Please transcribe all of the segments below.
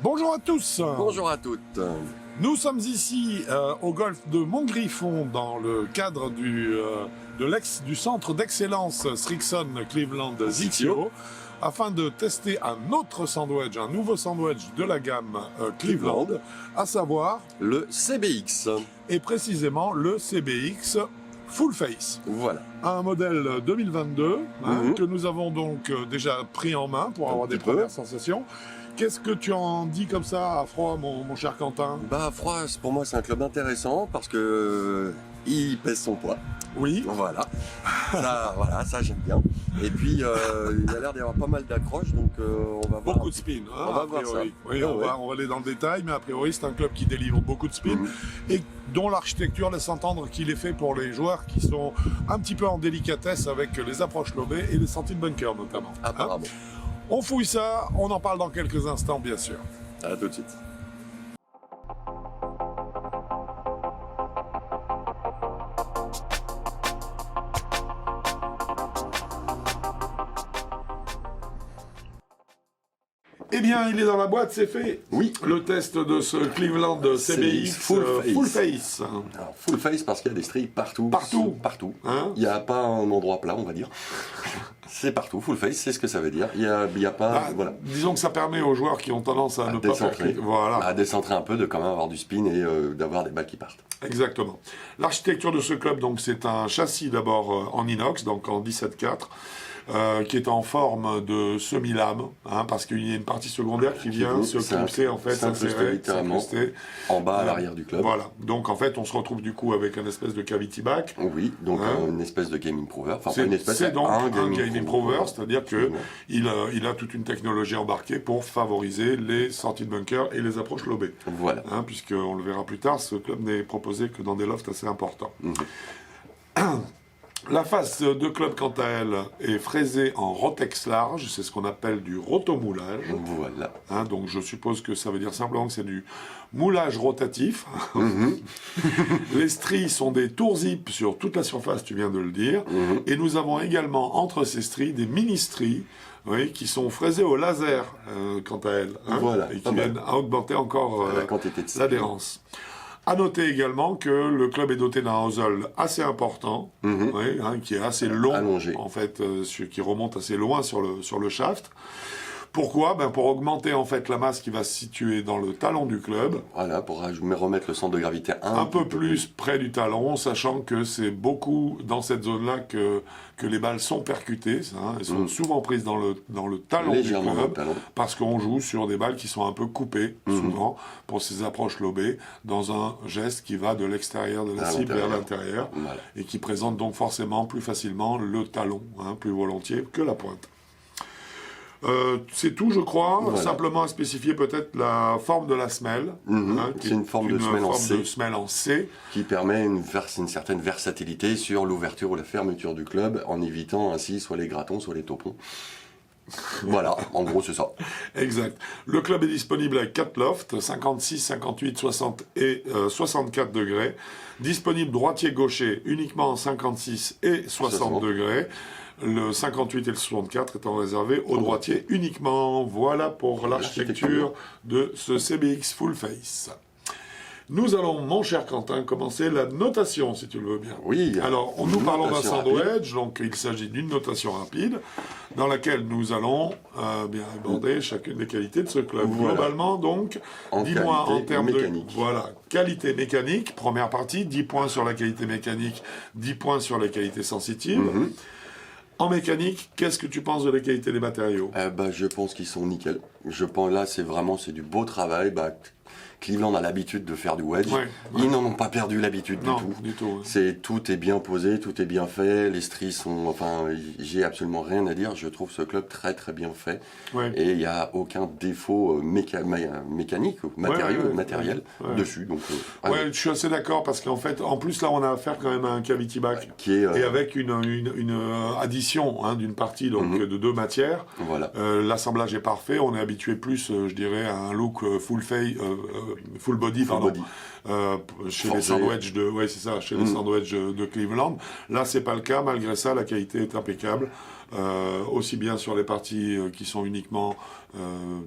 Bonjour à tous. Bonjour à toutes. Nous sommes ici au golf de Montgriffon dans le cadre du centre d'excellence Srixon Cleveland Zitio afin de tester un autre sandwich, un nouveau sandwich de la gamme Cleveland, à savoir le CBX. Et précisément le CBX Full Face. Voilà. Un modèle 2022 que nous avons donc déjà pris en main pour avoir des premières sensations. Qu'est-ce que tu en dis comme ça à froid, mon cher Quentin? Bah à froid, pour moi c'est un club intéressant parce que il pèse son poids. Oui. Voilà. Ça j'aime bien. Et puis il a l'air d'y avoir pas mal d'accroches, donc on va voir. Beaucoup de spin, hein, on va voir ça. Oui, on va aller dans le détail, mais a priori c'est un club qui délivre beaucoup de spin et dont l'architecture laisse entendre qu'il est fait pour les joueurs qui sont un petit peu en délicatesse avec les approches lobées et les sorties de bunker notamment. Apparemment. On fouille ça, on en parle dans quelques instants bien sûr. À tout de suite. Eh bien, il est dans la boîte, c'est fait. Oui. Le test de ce Cleveland CBX Full Face. Alors, full face parce qu'il y a des stries partout. Partout. Partout. Hein? Il n'y a pas un endroit plat, on va dire. C'est partout, full face, c'est ce que ça veut dire. Il y a pas, voilà. Disons que ça permet aux joueurs qui ont tendance à ne pas faire... Voilà. À décentrer un peu, de quand même avoir du spin et d'avoir des balles qui partent. Exactement. L'architecture de ce club, donc, c'est un châssis d'abord en inox, donc en 17.4, qui est en forme de semi-lame, parce qu'il y a une partie secondaire qui vient se clipser, en fait, s'insérer, littéralement en bas à l'arrière du club. Voilà. Donc, en fait, on se retrouve du coup avec une espèce de cavity back. Oui, donc une espèce de gaming prover. Enfin, c'est donc un gaming prover, c'est-à-dire que il a toute une technologie embarquée pour favoriser les sorties de bunker et les approches lobées. Voilà. Puisqu'on le verra plus tard, ce club n'est proposé que dans des lofts assez importants. La face de club, quant à elle, est fraisée en rotex large, c'est ce qu'on appelle du rotomoulage. Voilà. Donc je suppose que ça veut dire simplement que c'est du moulage rotatif. Les stries sont des tours zip sur toute la surface, tu viens de le dire. Et nous avons également entre ces stries des mini-stries qui sont fraisées au laser, quant à elles, et qui viennent à augmenter encore l'adhérence. À noter également que le club est doté d'un hosel assez important, qui est assez long, allongé, en fait, qui remonte assez loin sur le shaft. Pourquoi? Pour augmenter en fait la masse qui va se situer dans le talon du club. Voilà, pour remettre le centre de gravité un peu plus près du talon, sachant que c'est beaucoup dans cette zone-là que les balles sont percutées. Elles sont souvent prises dans le talon du club, parce qu'on joue sur des balles qui sont un peu coupées, souvent, pour ces approches lobées, dans un geste qui va de l'extérieur de la cible vers l'intérieur, et qui présente donc forcément plus facilement le talon, plus volontiers que la pointe. C'est tout, je crois. Simplement à spécifier peut-être la forme de la semelle. C'est une forme de semelle en C. Qui permet une certaine versatilité sur l'ouverture ou la fermeture du club, en évitant ainsi soit les gratons, soit les taupons. Voilà, en gros c'est ça. Exact. Le club est disponible avec 4 lofts, 56, 58, 60 et 64 degrés. Disponible droitier-gaucher uniquement en 56 et 60 degrés. Le 58 et le 64 étant réservés aux droitiers uniquement. Voilà pour l'architecture de ce CBX Full Face. Nous allons, mon cher Quentin, commencer la notation, si tu le veux bien. Oui. Alors, nous parlons d'un sandwich, donc il s'agit d'une notation rapide, dans laquelle nous allons bien aborder chacune des qualités de ce club. Globalement, donc, dis-moi en termes de qualité mécanique, première partie, 10 points sur la qualité mécanique, 10 points sur la qualité sensitive. En mécanique, qu'est-ce que tu penses de la qualité des matériaux? Je pense qu'ils sont nickel. Je pense là, c'est du beau travail. Cleveland a l'habitude de faire du wedge. Ouais. Ils n'en ont pas perdu l'habitude Non, du tout. du tout. Ouais. Tout est bien posé, tout est bien fait. Les stries sont, enfin, j'ai absolument rien à dire. Je trouve ce club très très bien fait. Ouais. Et il n'y a aucun défaut mécanique ou matériel dessus. Donc, ouais, je suis assez d'accord parce qu'en fait, en plus là, on a affaire quand même à un cavity back qui est, et avec une addition d'une partie donc de 2 matières. Voilà. L'assemblage est parfait. On est habitué plus, je dirais, à un look full body, chez les sandwichs les sandwichs de Cleveland. Là, c'est pas le cas. Malgré ça, la qualité est impeccable. Aussi bien sur les parties qui sont uniquement,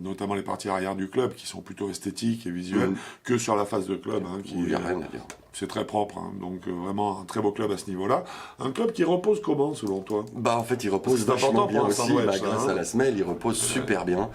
notamment les parties arrière du club, qui sont plutôt esthétiques et visuelles, que sur la face de club, il n'y a rien à dire. C'est très propre, donc vraiment un très beau club à ce niveau-là. Un club qui repose comment, selon toi? Bah en fait, il repose vachement bien aussi, grâce à la semelle, il repose super bien.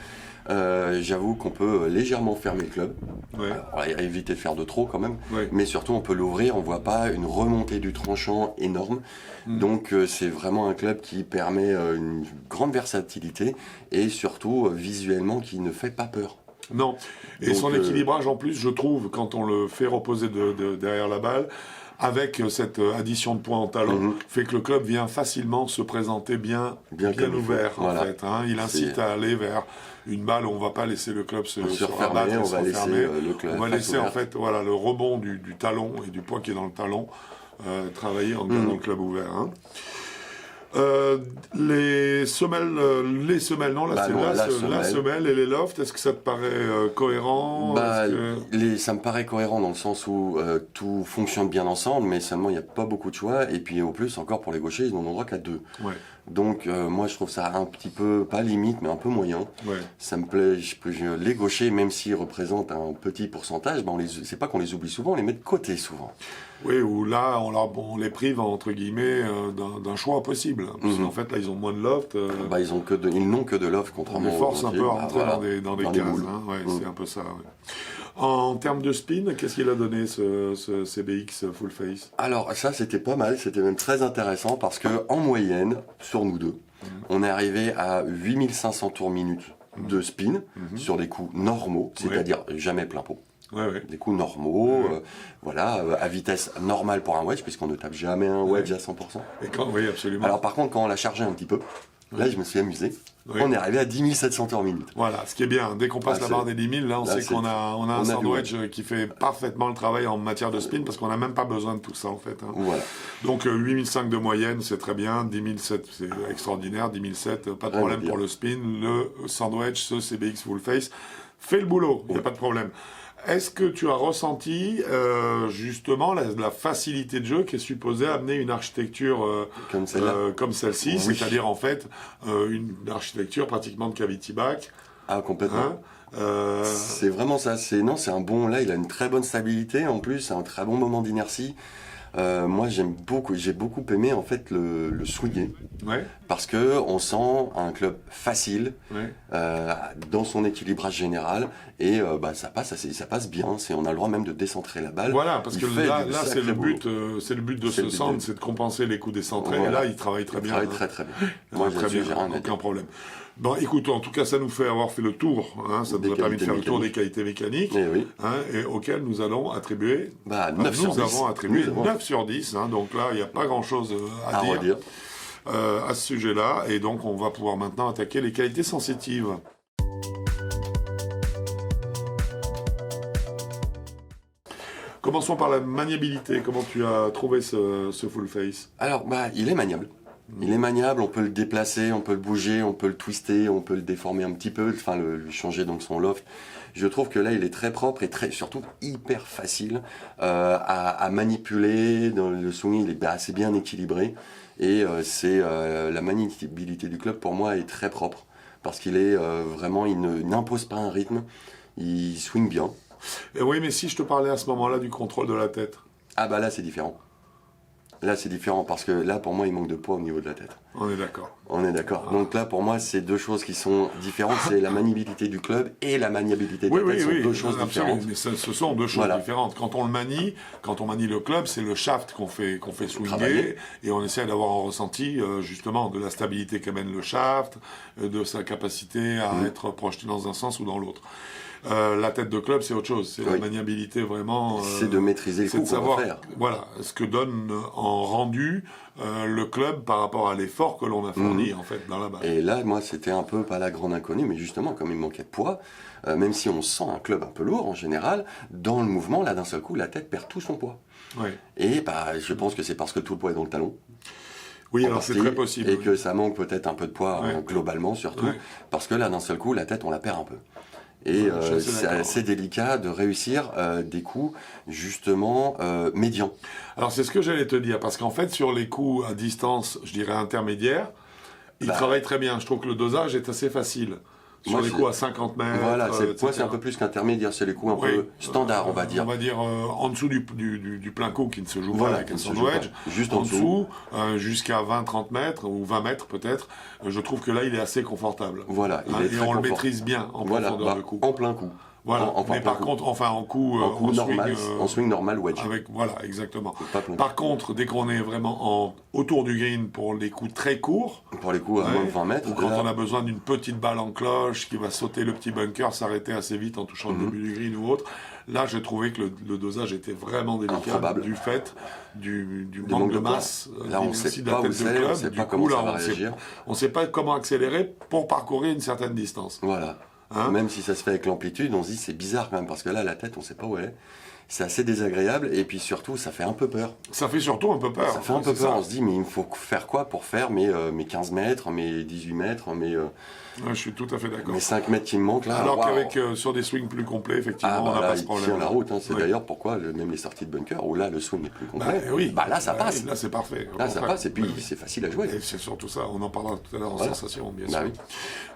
J'avoue qu'on peut légèrement fermer le club, alors, éviter de faire de trop quand même, mais surtout on peut l'ouvrir, on voit pas une remontée du tranchant énorme, donc c'est vraiment un club qui permet une grande versatilité et surtout visuellement qui ne fait pas peur. Non, et donc, son équilibrage en plus, je trouve, quand on le fait reposer derrière la balle, avec cette addition de points en talon, fait que le club vient facilement se présenter bien ouvert, en fait. Il incite à aller vers une balle où on ne va pas laisser le club se rabattre et se refermer. On va laisser en fait le rebond du talon et du poids qui est dans le talon travailler en gardant le club ouvert. Les semelles, non, là, c'est la semelle et les lofts, est-ce que ça te paraît cohérent? Ça me paraît cohérent dans le sens où tout fonctionne bien ensemble, mais seulement il n'y a pas beaucoup de choix, et puis au plus, encore pour les gauchers, ils n'en ont droit qu'à 2. Ouais. Donc moi je trouve ça un petit peu, pas limite, mais un peu moyen. Ouais. Ça me plaît, les gauchers, même s'ils représentent un petit pourcentage, c'est pas qu'on les oublie souvent, on les met de côté souvent. Oui, ou là, on les prive, entre guillemets, d'un choix possible. Parce qu'en fait, là, ils ont moins de loft. Ils n'ont que de loft, contrairement aux on les force un peu à rentrer dans des cases. C'est un peu ça. Ouais. En termes de spin, qu'est-ce qu'il a donné ce CBX Full Face? Alors ça, c'était pas mal, c'était même très intéressant parce que en moyenne, sur nous deux, on est arrivé à 8500 tours minutes de spin sur des coups normaux, c'est-à-dire jamais plein pot. Des coups normaux, à vitesse normale pour un wedge, puisqu'on ne tape jamais un wedge à 100%. Oui, absolument. Alors par contre, quand on l'a chargé un petit peu, là je me suis amusé, on est arrivé à 10 700 tours minutes. Voilà, ce qui est bien, dès qu'on passe la barre des 10 000, là on sait qu'on a un sandwich qui fait parfaitement le travail en matière de spin, parce qu'on n'a même pas besoin de tout ça en fait. Voilà. Donc 8005 de moyenne, c'est très bien, 10 007 c'est extraordinaire, 10 007, pas de problème pour le spin, le sandwich, ce CBX Full Face, fait le boulot, il n'y a pas de problème. Est-ce que tu as ressenti justement la facilité de jeu qui est supposée amener une architecture comme celle-ci, c'est-à-dire en fait une architecture pratiquement de cavity back? Ah, complètement. C'est vraiment ça. C'est un bon. Là, il a une très bonne stabilité. En plus, c'est un très bon moment d'inertie. Moi, j'ai beaucoup aimé en fait le swinguer, parce que on sent un club facile dans son équilibrage général et ça passe bien. On a le droit même de décentrer la balle. Voilà, parce que là c'est le but de ce centre, c'est de compenser les coups décentrés. Et là, il travaille très bien. Il travaille très bien. Moi, j'ai aucun problème. Bon, écoute, en tout cas, ça nous fait avoir fait le tour. Ça nous a permis de faire le tour des qualités mécaniques, et auxquelles nous allons attribuer. 9 sur 10. Nous avons attribué 9 sur 10. Donc là, il n'y a pas grand-chose à dire à ce sujet-là. Et donc, on va pouvoir maintenant attaquer les qualités sensitives. Commençons par la maniabilité. Comment tu as trouvé ce full face? Alors, il est maniable. Il est maniable, on peut le déplacer, on peut le bouger, on peut le twister, on peut le déformer un petit peu, lui changer donc son loft. Je trouve que là, il est très propre et surtout hyper facile à manipuler. Dans le swing, il est assez bien équilibré. Et la maniabilité du club, pour moi, est très propre. Parce qu'il est vraiment, il n'impose pas un rythme, il swing bien. Et oui, mais si je te parlais à ce moment-là du contrôle de la tête? Ah là, c'est différent. Là, c'est différent parce que là, pour moi, il manque de poids au niveau de la tête. On est d'accord. On est d'accord. Donc là, pour moi, c'est deux choses qui sont différentes. C'est la maniabilité du club et la maniabilité de la tête. C'est deux choses différentes. Mais ce sont deux choses différentes. Quand on manie le club, c'est le shaft qu'on fait swinger et on essaie d'avoir un ressenti justement de la stabilité qu'amène le shaft, de sa capacité à être projeté dans un sens ou dans l'autre. La tête de club, c'est autre chose. C'est la Oui. maniabilité vraiment. C'est de maîtriser le C'est coup de qu'on savoir, va faire. voilà, ce que donne en rendu le club par rapport à l'effort que l'on a fourni en fait dans la balle. Et là, moi, c'était un peu pas la grande inconnue, mais justement, comme il manquait de poids, même si on sent un club un peu lourd en général, dans le mouvement, là, d'un seul coup, la tête perd tout son poids. Oui, Et bah, je pense que c'est parce que tout le poids est dans le talon. oui, en alors c'est partie, très possible. Et que ça manque peut-être un peu de poids Ouais. globalement, surtout, Ouais. parce que là, d'un seul coup, la tête, on la perd un peu. Et Ouais, je suis assez c'est d'accord. assez délicat de réussir des coups, justement, médians. Alors c'est ce que j'allais te dire, parce qu'en fait sur les coups à distance, je dirais intermédiaire, il Bah, travaille très bien. Je trouve que le dosage est assez facile. Sur Moi, les c'est- coups à 50 mètres, Voilà, moi, c'est etc. un peu plus qu'intermédiaire, c'est les coups un Oui, peu standards, on va dire. On va dire en dessous du plein coup qui ne se joue Voilà, pas avec un qui ne se son joue wedge. pas. Juste en en dessous. jusqu'à 20-30 mètres ou 20 mètres peut-être, je trouve que là il est assez confortable. Voilà, il Hein, est et très on le confort- maîtrise bien en Voilà, profondeur bah, de coup. en plein coup. Voilà. En Mais plein par coup. contre, enfin en coup, En coup normal, swing, en swing normal wedge. voilà, exactement. Pas plein. Par contre, dès qu'on est vraiment autour du green pour les coups très courts, Pour les coups à ouais, moins de 20 mètres, ou quand là, on a besoin d'une petite balle en cloche qui va sauter le petit bunker, s'arrêter assez vite en touchant Mhm. le début du green ou autre, là j'ai trouvé que le dosage était vraiment délicat Improbable. du fait du du manque de poids. masse. Là, on aussi sait de la pas tête où de c'est, club. on sait Du pas coup, comment là, ça va on sait- réagir. on sait pas comment accélérer pour parcourir une certaine distance. Voilà. Hein. Même si ça se fait avec l'amplitude, on se dit c'est bizarre quand même, parce que là, la tête, on sait pas où elle est. C'est assez désagréable, et puis surtout, ça fait un peu peur. Ça fait surtout un peu peur. Ça fait un C'est peu peur, ça. on se dit, mais il faut faire quoi pour faire mes 15 mètres, mes 18 mètres, Ouais, je suis tout à fait d'accord. mes 5 mètres qui me manquent là. Alors waouh. qu'avec sur des swings plus complets, effectivement, Ah, on bah n'a là, pas ce il problème. tient la route, hein. C'est Oui. d'ailleurs pourquoi même les sorties de bunker, où là, le swing est plus complet. Oui. Bah là, ça Bah passe. oui, là, c'est parfait. Au Là, ça contraire. passe, et puis Bah oui. c'est facile à jouer. Et c'est surtout ça, on en parlera tout à l'heure en Voilà. sensation, bien Bah sûr. oui.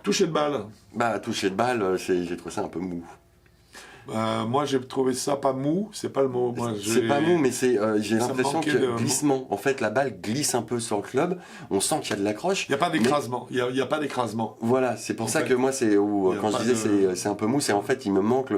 Toucher de balle. Bah, toucher de balle, j'ai trouvé ça un peu mou. Moi, j'ai trouvé ça pas mou, c'est pas le mot. Moi, C'est pas mou, mais j'ai Ça l'impression manquait que de- glissement. En fait, la balle glisse un peu sur le club. On sent qu'il y a de l'accroche. Il n'y a pas d'écrasement. Il y a pas d'écrasement. Voilà, c'est pour En ça fait, que moi, c'est où il y a quand je pas disais de- c'est un peu mou, c'est en fait il me manque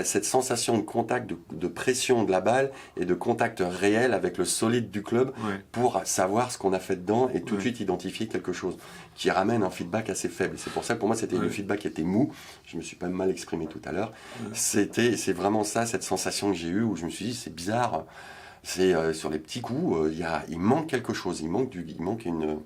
cette sensation de contact, de pression de la balle et de contact réel avec le solide du club Ouais. pour savoir ce qu'on a fait dedans et tout de Ouais. suite identifier quelque chose qui ramène un feedback assez faible. C'est pour ça que pour moi c'était le Ouais. feedback qui était mou. Je me suis pas mal exprimé tout à l'heure. C'est vraiment ça, cette sensation que j'ai eue où je me suis dit c'est bizarre. C'est sur les petits coups, il manque quelque chose, il manque une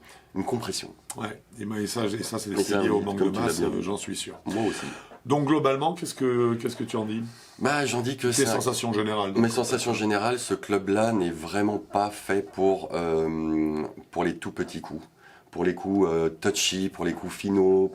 compression. Ouais. Et ça c'est Et ça, lié au oui, manque comme de tu l'as masse, bien vu. j'en suis sûr. Moi aussi. Donc, globalement, qu'est-ce que tu en dis? Bah, j'en dis que Tes ça. sensations générales. donc. Mes sensations générales, ce club-là n'est vraiment pas fait pour les tout petits coups. Pour les coups touchy, pour les coups finaux,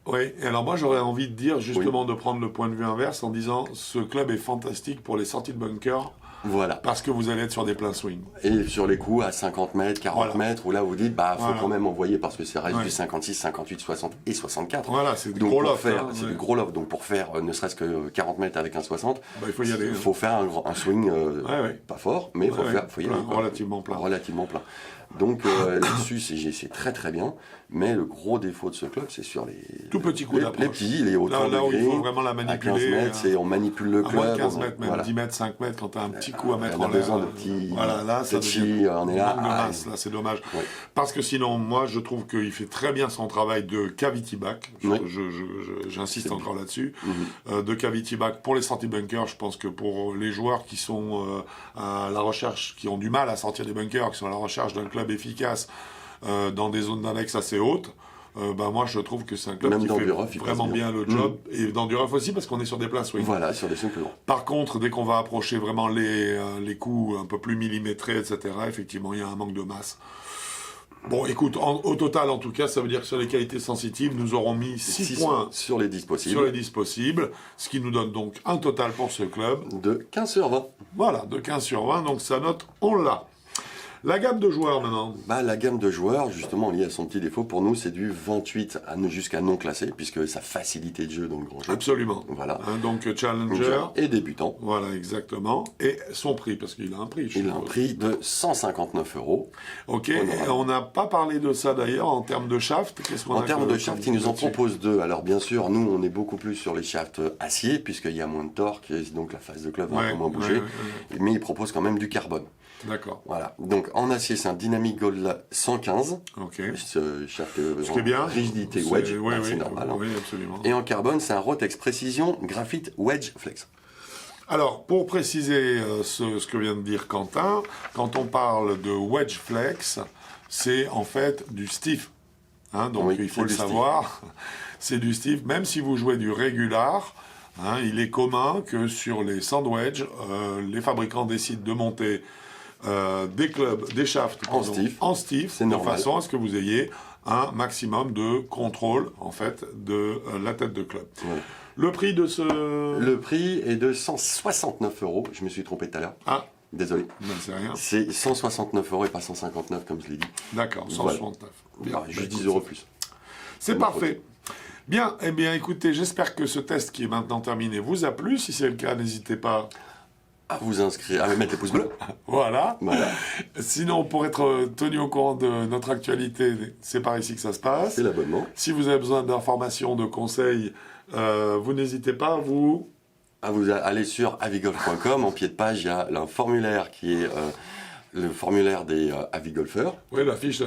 Oui, et alors moi j'aurais envie de dire justement de prendre le point de vue inverse en disant ce club est fantastique pour les sorties de bunker Voilà. parce que vous allez être sur des pleins swings. Et sur les coups à 50 mètres, 40 Voilà. mètres, où là vous dites, bah, faut Voilà. quand même envoyer parce que ça reste Ouais. du 56, 58, 60 et 64. Voilà, c'est du Donc gros pour loft. faire, hein, c'est ouais. du gros loft. Donc pour faire ne serait-ce que 40 mètres avec un 60, Bah, il faut y aller. il faut faire un swing Ouais. pas fort, mais il faut Ouais, faut y aller. plein, quoi. relativement plein. Relativement plein. Donc là-dessus, c'est très très bien. Mais le gros défaut de ce club, c'est sur les Tout petits coups les d'approche. petits, les hauteurs Là de où il faut green. vraiment la À 15 manipuler. mètres, on manipule le à club. moins de 15 mètres, même voilà. 10 mètres, 5 mètres, quand tu as un petit coup à mettre On a en l'air. besoin de petits Voilà, là, ça touchy, devient on est là, manque de ah, masse, là, c'est dommage. Ouais. Parce que sinon, moi, je trouve qu'il fait très bien son travail de cavity back. Oui. J'insiste C'est encore là-dessus. Mhm. De cavity back pour les sorties de bunker, je pense que pour les joueurs qui sont à la recherche, qui ont du mal à sortir des bunkers, qui sont à la recherche d'un club efficace dans des zones d'index assez hautes, moi je trouve que c'est un club Même qui dans fait du rough, il vraiment passe bien bien. le job. Et dans du rough aussi, parce qu'on est sur des pleins swings. Voilà, sur des swings plus longs. Par contre, dès qu'on va approcher vraiment les coups un peu plus millimétrés, etc., effectivement, il y a un manque de masse. Bon, écoute, au total, en tout cas, ça veut dire que sur les qualités sensitives, nous aurons mis 6 Six points sur les 10 possibles. sur les 10 possibles, ce qui nous donne donc un total pour ce club. De 15 sur 20. Voilà, de 15 sur 20, donc sa note, on l'a. La gamme de joueurs maintenant. Bah, la gamme de joueurs, justement, liée à son petit défaut, pour nous, c'est du 28 jusqu'à non classé, puisque sa facilité de jeu dans le grand jeu. Absolument. Voilà. Hein, donc Challenger, Et débutant. voilà, exactement. Et son prix, parce qu'il a un prix. je Il a un suppose. prix de 159 €. Ok, et on n'a pas parlé de ça d'ailleurs en termes de shaft. Qu'est-ce qu'on En a termes que- de shaft, ils nous en là-dessus proposent deux. Alors bien sûr, nous, on est beaucoup plus sur les shafts acier, puisqu'il y a moins de torque, et donc la face de club va un Ouais, peu moins bouger. ouais. Mais ils proposent quand même du carbone. D'accord. Voilà. Donc en acier, c'est un Dynamic Gold 115. Ok. Chaque Ce qui est bien. rigidité wedge, Oui, c'est oui, normal. Hein. oui, absolument. Et en carbone, c'est un Rotex Précision Graphite Wedge Flex. Alors, pour préciser ce que vient de dire Quentin, quand on parle de wedge flex, c'est en fait du stiff. Hein, donc Oui, il faut le c'est du savoir, c'est du stiff. Même si vous jouez du régular, hein, il est commun que sur les sandwedge, les fabricants décident de monter des clubs, des shafts en stiff, C'est de normal. façon à ce que vous ayez un maximum de contrôle en fait de la tête de club. Ouais. Le prix de ce... Le prix est de 169 €. Je me suis trompé tout à l'heure. Ah, Désolé. ben c'est rien. C'est 169 € et pas 159 comme je l'ai dit. D'accord, Voilà. 169. Bien, Ah, juste bah, 10 € plus. C'est Comme parfait. Bien, eh bien, écoutez, j'espère que ce test qui est maintenant terminé vous a plu. Si c'est le cas, n'hésitez pas. À vous inscrire, à mettre les pouces bleus. Voilà. Voilà. Sinon, pour être tenu au courant de notre actualité, c'est par ici que ça se passe. C'est l'abonnement. Si vous avez besoin d'informations, de conseils, vous n'hésitez pas à vous... Vous allez sur avigolf.com. En pied de page, il y a un formulaire qui est le formulaire des avigolfeurs. Oui, la fiche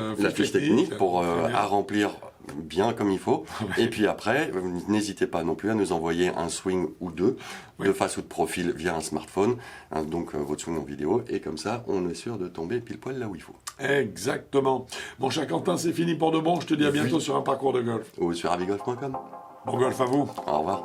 technique pour Très bien. à remplir bien comme il faut. Et puis après, n'hésitez pas non plus à nous envoyer un swing ou deux, Oui. de face ou de profil via un smartphone, hein, donc votre swing en vidéo. Et comme ça, on est sûr de tomber pile poil là où il faut. Exactement. Mon cher Quentin, c'est fini pour de bon. Je te dis à bientôt sur un parcours de golf. Ou sur avigolf.com. Bon golf à vous. Au revoir.